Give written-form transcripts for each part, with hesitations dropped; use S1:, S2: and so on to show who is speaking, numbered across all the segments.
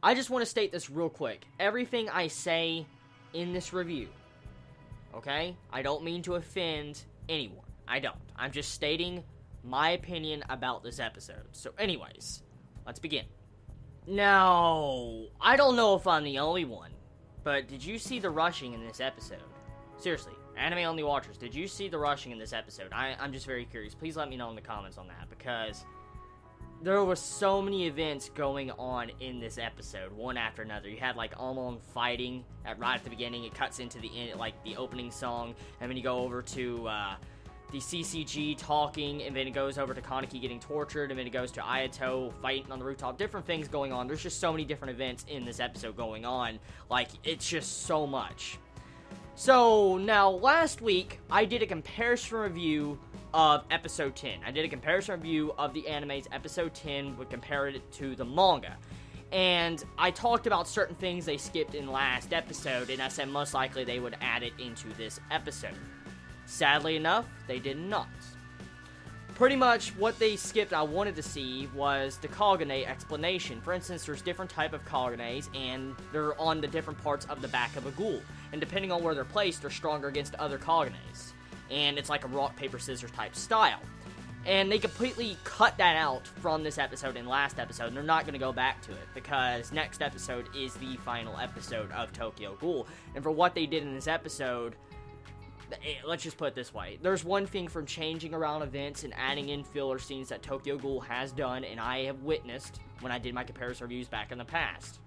S1: I just want to state this real quick. Everything I say in this review, okay? I don't mean to offend anyone. I don't. I'm just stating my opinion about this episode. So anyways, let's begin. Now, I don't know if I'm the only one, but did you see the rushing in this episode? Seriously, anime-only watchers, did you see the rushing in this episode? I'm just very curious. Please let me know in the comments on that, because there were so many events going on in this episode, one after another. You had, like, Almond fighting right at the beginning. It cuts into the end, like, the opening song, and then you go over to, the CCG talking, and then it goes over to Kaneki getting tortured, and then it goes to Ayato fighting on the rooftop. Different things going on. There's just so many different events in this episode going on. Like, it's just so much. So, now, last week, I did a comparison review of episode 10. I did a comparison review of the anime's episode 10, we compared it to the manga. And I talked about certain things they skipped in last episode, and I said most likely they would add it into this episode. Sadly enough, they did not. Pretty much what they skipped I wanted to see was the Kagane explanation. For instance, there's different type of Kaganes, and they're on the different parts of the back of a ghoul. And depending on where they're placed, they're stronger against other Kaganes. And it's like a rock, paper, scissors type style. And they completely cut that out from this episode and last episode, and they're not going to go back to it, because next episode is the final episode of Tokyo Ghoul. And for what they did in this episode, let's just put it this way. There's one thing from changing around events and adding in filler scenes that Tokyo Ghoul has done, and I have witnessed when I did my comparison reviews back in the past.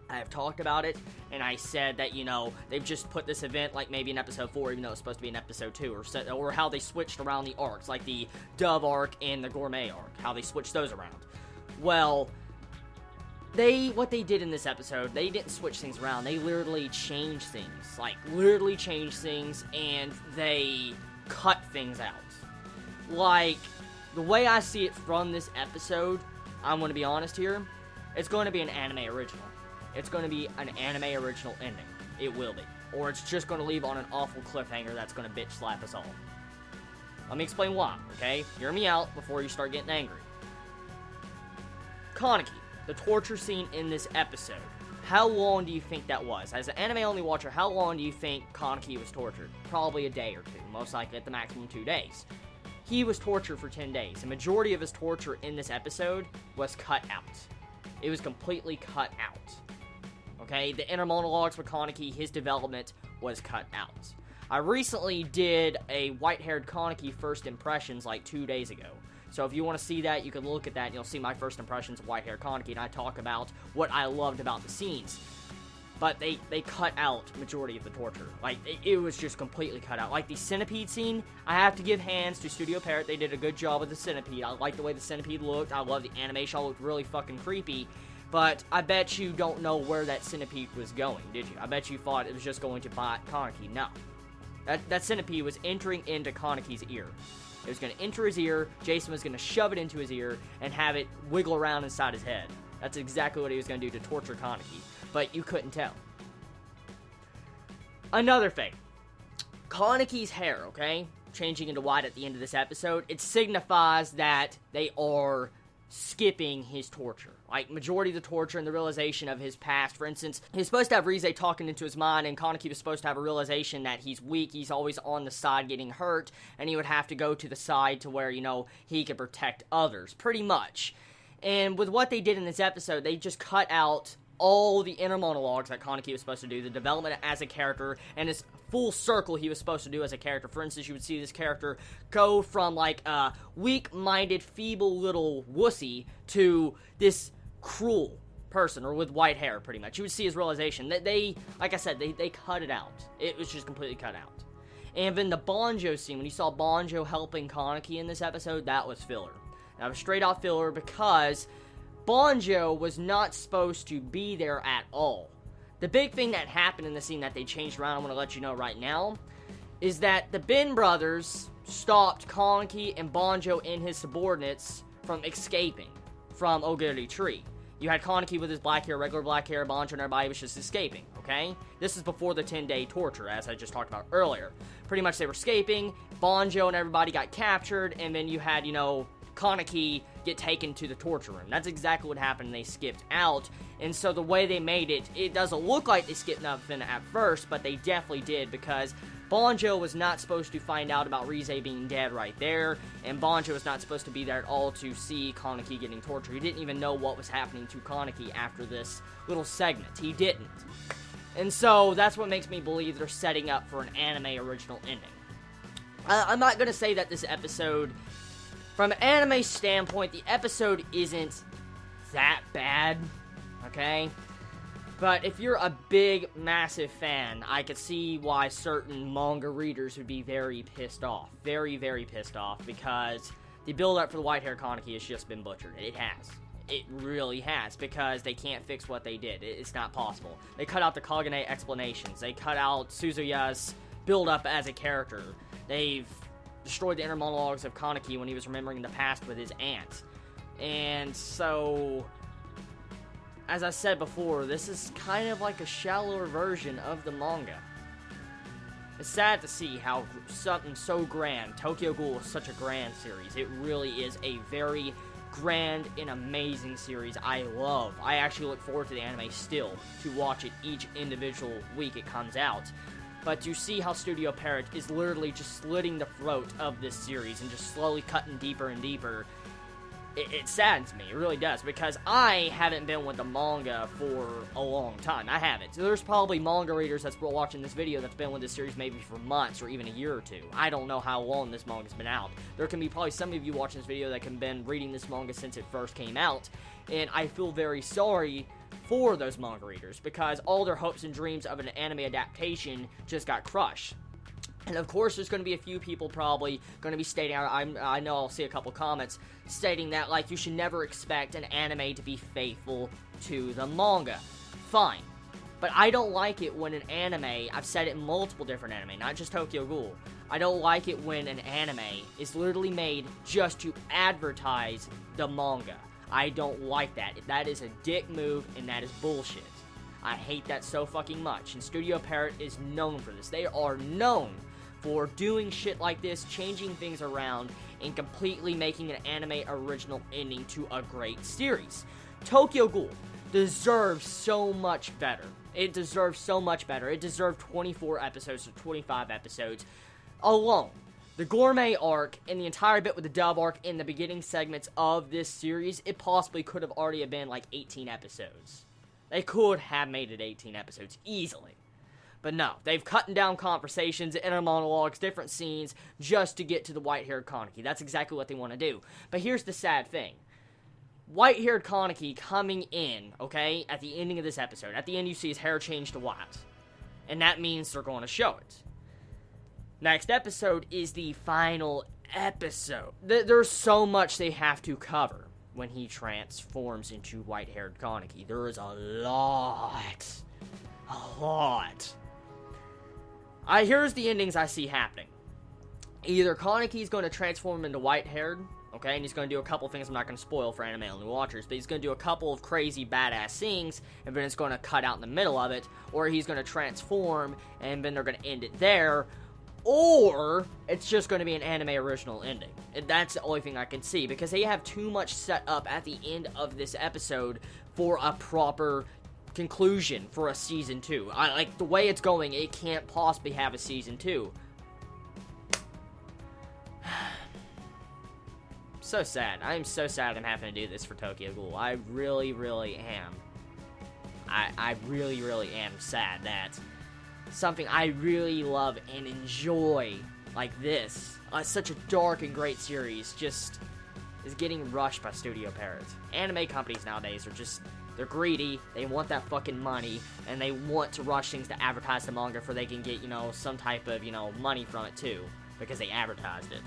S1: I have talked about it, and I said that, you know, they've just put this event, like, maybe in episode 4, even though it's supposed to be in episode 2, or how they switched around the arcs, like the Dove arc and the Gourmet arc, how they switched those around. Well, what they did in this episode, they didn't switch things around. They literally changed things. Like, literally changed things, and they cut things out. Like, the way I see it from this episode, I'm going to be honest here, it's going to be an anime original. It's going to be an anime original ending. It will be. Or it's just going to leave on an awful cliffhanger that's going to bitch slap us all. Let me explain why, okay? Hear me out before you start getting angry. Kaneki. The torture scene in this episode. How long do you think that was? As an anime-only watcher, how long do you think Kaneki was tortured? Probably a day or two. Most likely at the maximum 2 days. He was tortured for 10 days. The majority of his torture in this episode was cut out. It was completely cut out. Okay? The inner monologues with Kaneki, his development was cut out. I recently did a white-haired Kaneki first impressions like 2 days ago. So if you want to see that, you can look at that, and you'll see my first impressions of white-haired Kaneki, and I talk about what I loved about the scenes. But they cut out majority of the torture. Like, it was just completely cut out. Like, the centipede scene, I have to give hands to Studio Parrot. They did a good job with the centipede. I like the way the centipede looked. I love the animation. It looked really fucking creepy. But I bet you don't know where that centipede was going, did you? I bet you thought it was just going to bite Kaneki. No. That centipede was entering into Kaneki's ear. It was going to enter his ear, Jason was going to shove it into his ear, and have it wiggle around inside his head. That's exactly what he was going to do to torture Kaneki. But you couldn't tell. Another thing. Kaneki's hair, okay? Changing into white at the end of this episode, it signifies that they are skipping his torture. Like, majority of the torture and the realization of his past. For instance, he's supposed to have Rize talking into his mind, and Kaneki was supposed to have a realization that he's weak, he's always on the side getting hurt, and he would have to go to the side to where, you know, he could protect others, pretty much. And with what they did in this episode, they just cut out all the inner monologues that Kaneki was supposed to do, the development as a character, and his full circle he was supposed to do as a character. For instance, you would see this character go from, like, a weak-minded, feeble little wussy to this cruel person, or with white hair, pretty much. You would see his realization. They like I said, they cut it out. It was just completely cut out. And then the Banjo scene, when you saw Banjo helping Kaneki in this episode, that was filler. That was straight out filler, because Banjo was not supposed to be there at all. The big thing that happened in the scene that they changed around, I'm going to let you know right now, is that the Ben brothers stopped Kaneki and Banjo and his subordinates from escaping from Ogiri Tree. You had Kaneki with his black hair, regular black hair, Banjo and everybody was just escaping, okay? This is before the 10-day torture, as I just talked about earlier. Pretty much they were escaping, Banjo and everybody got captured, and then you had, you know, Kaneki get taken to the torture room. That's exactly what happened. They skipped out, and so the way they made it, it doesn't look like they skipped nothing at first, but they definitely did, because Banjo was not supposed to find out about Rize being dead right there, and Banjo was not supposed to be there at all to see Kaneki getting tortured. He didn't even know what was happening to Kaneki after this little segment. He didn't. And so, that's what makes me believe they're setting up for an anime original ending. I'm not going to say that this episode, from an anime standpoint, the episode isn't that bad, okay? But if you're a big, massive fan, I could see why certain manga readers would be very pissed off. Very, very pissed off, because the build-up for the white-haired Kaneki has just been butchered. It has. It really has, because they can't fix what they did. It's not possible. They cut out the Kagane explanations. They cut out Suzuya's build-up as a character. They've destroyed the inner monologues of Kaneki when he was remembering the past with his aunt. And so, as I said before, this is kind of like a shallower version of the manga. It's sad to see how something so grand, Tokyo Ghoul is such a grand series. It really is a very grand and amazing series I love. I actually look forward to the anime still, to watch it each individual week it comes out. But to see how Studio Parrot is literally just slitting the throat of this series and just slowly cutting deeper and deeper, it saddens me. It really does, because I haven't been with the manga for a long time. I haven't. So there's probably manga readers that's watching this video that's been with this series maybe for months or even a year or two. I don't know how long this manga's been out. There can be probably some of you watching this video that have been reading this manga since it first came out, and I feel very sorry for those manga readers, because all their hopes and dreams of an anime adaptation just got crushed. And of course, there's going to be a few people probably going to be stating, I know I'll see a couple comments, stating that, like, you should never expect an anime to be faithful to the manga. Fine. But I don't like it when an anime, I've said it in multiple different anime, not just Tokyo Ghoul, I don't like it when an anime is literally made just to advertise the manga. I don't like that. That is a dick move, and that is bullshit. I hate that so fucking much, and Studio Parrot is known for this. They are known for doing shit like this, changing things around, and completely making an anime original ending to a great series. Tokyo Ghoul deserves so much better. It deserves so much better. It deserved 24 episodes or 25 episodes alone. The gourmet arc and the entire bit with the dub arc in the beginning segments of this series, it possibly could have already been like 18 episodes. They could have made it 18 episodes easily. But no, they've cut down conversations, inner monologues, different scenes, just to get to the white-haired Kaneki. That's exactly what they want to do. But here's the sad thing. White-haired Kaneki coming in, okay, at the ending of this episode. At the end, you see his hair change to white. And that means they're going to show it. Next episode is the final episode. There's so much they have to cover when he transforms into white-haired Kaneki. There is a lot. Here's the endings I see happening. Either Kaneki's going to transform into white-haired, okay, and he's going to do a couple things I'm not going to spoil for anime-only watchers, but he's going to do a couple of crazy badass things, and then it's going to cut out in the middle of it, or he's going to transform, and then they're going to end it there, or it's just going to be an anime original ending. And that's the only thing I can see, because they have too much set up at the end of this episode for a proper conclusion for a season 2. Like, the way it's going, it can't possibly have a season 2. So sad. I'm so sad I'm having to do this for Tokyo Ghoul. I really, really am. I really, really am sad that something I really love and enjoy like this, such a dark and great series, just is getting rushed by Studio Parrot. Anime companies nowadays are just, they're greedy, they want that fucking money, and they want to rush things to advertise the manga for they can get, some type of, money from it too, because they advertised it.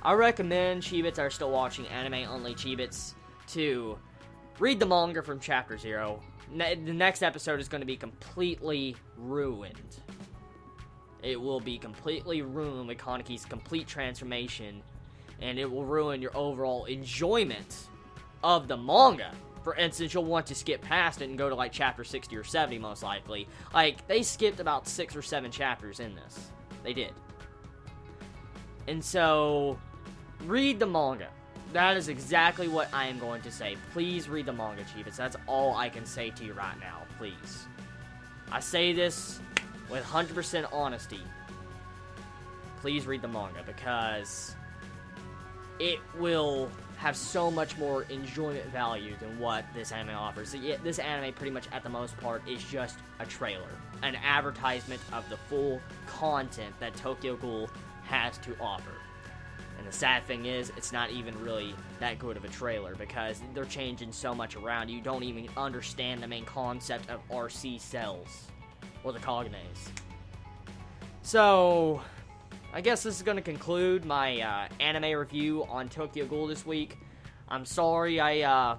S1: I recommend Chibits are still watching anime-only Chibits to read the manga from Chapter 0. The next episode is going to be completely ruined. It will be completely ruined with Kaneki's complete transformation, and it will ruin your overall enjoyment of the manga. For instance, you'll want to skip past it and go to, like, Chapter 60 or 70, most likely. Like, they skipped about 6 or 7 chapters in this. They did. And so, read the manga. That is exactly what I am going to say. Please read the manga, Chibis. That's all I can say to you right now. Please. I say this with 100% honesty. Please read the manga, because it will have so much more enjoyment value than what this anime offers. This anime, pretty much at the most part, is just a trailer. An advertisement of the full content that Tokyo Ghoul has to offer. And the sad thing is, it's not even really that good of a trailer, because they're changing so much around. You don't even understand the main concept of RC cells, or the cognates. So, I guess this is going to conclude my anime review on Tokyo Ghoul this week. I'm sorry I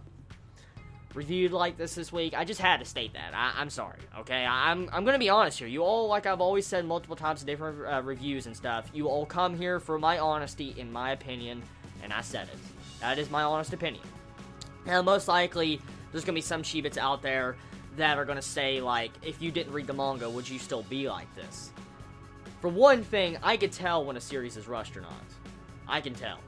S1: reviewed like this week. I just had to state that. I'm sorry, okay? I'm going to be honest here. You all, like I've always said multiple times in different reviews and stuff, you all come here for my honesty, in my opinion, and I said it. That is my honest opinion. Now, most likely, there's going to be some Shibits out there that are going to say, like, if you didn't read the manga, would you still be like this? For one thing, I could tell when a series is rushed or not. I can tell.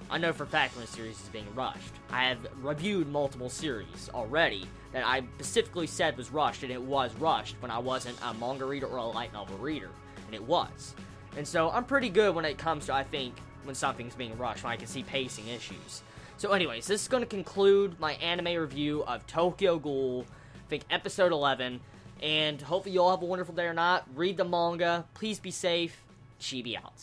S1: I know for a fact when a series is being rushed. I have reviewed multiple series already that I specifically said was rushed, and it was rushed when I wasn't a manga reader or a light novel reader, and it was. And so I'm pretty good when it comes to, I think, when something's being rushed, when I can see pacing issues. So anyways, this is going to conclude my anime review of Tokyo Ghoul, I think episode 11, and hopefully you all have a wonderful day or not. Read the manga, please be safe, Chibi out.